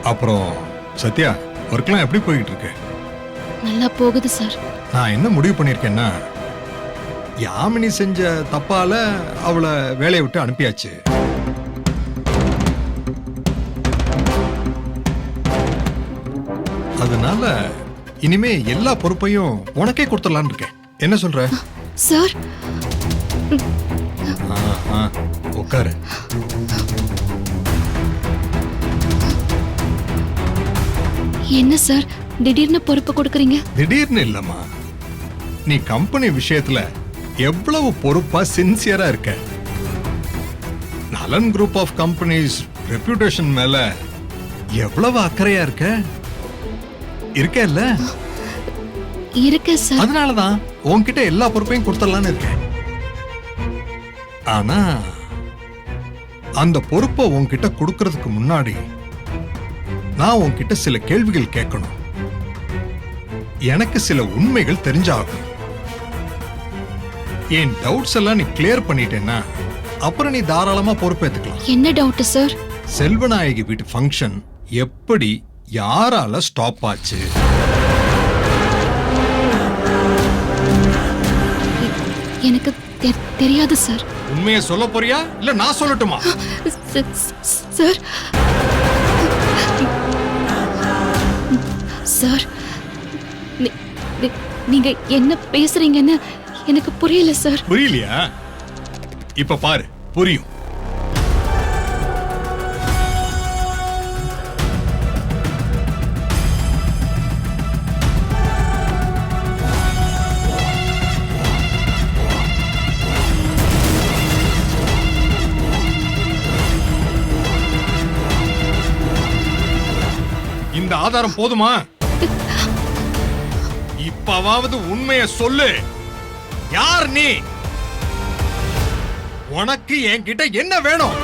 அப்புறம் சத்யா, ஒர்க்லாம் எப்படி போயிட்டு இருக்கு? நல்லா போகுது சார். நான் என்ன முடிவு பண்ணிருக்கேன்னா, யாமினி செஞ்ச தப்பால அவளை வேலையை விட்டு அனுப்பியாச்சு. அதனால இனிமே எல்லா பொறுப்பையும் உனக்கே கொடுத்துடலான்னு இருக்கேன். என்ன சொல்ற? சார் உட்காரு. என்ன சார் திடீர்னு பொறுப்பு கொடுக்கறீங்க? திடீர்னு இல்லம்மா, நீ கம்பெனி விஷயத்துல எவ்வளவு பொறுப்பா சின்சியரா இருக்க. நலன் குரூப் ஆஃப் கம்பெனிஸ் ரெப்யூட்டேஷன் மேல எவ்வளவு அக்கறையா இருக்க இருக்கேல்ல? இருக்கேன் சார். அதனாலதான் உன்கிட்ட எல்லா பொறுப்பையும் கொடுத்துடலான்னு இருக்கேன். ஆனா அந்த பொறுப்பை உன்கிட்ட கொடுக்கறதுக்கு முன்னாடி நான் உன்கிட்ட சில கேள்விகள் கேட்கணும். எனக்கு சில உண்மைகள் தெரிஞ்சாகும். என் டவுட்ஸ் எல்லாம் நீ கிளியர் பண்ணிட்டேன்னா அப்புறம் நீ தாராளமா பொறுப்பேத்துக்கலாம். என்ன டவுட் சார்? செல்வநாயகி வீட்டு ஃபங்க்ஷன் எப்படி யாரால ஸ்டாப் ஆச்சு? எனக்கு தெரியாது சார். உண்மையை சொல்ல போறியா இல்ல நான் சொல்லட்டுமா? சார் சார் நீங்க என்ன பேசுறீங்கன்னு எனக்கு புரியல சார். புரியலையா? இப்ப பாரு, புரியும். இந்த ஆதாரம் போதுமா? இப்பவாவது உண்மையை சொல்லு. யார் நீ? உனக்கு என்கிட்ட என்ன வேணும்?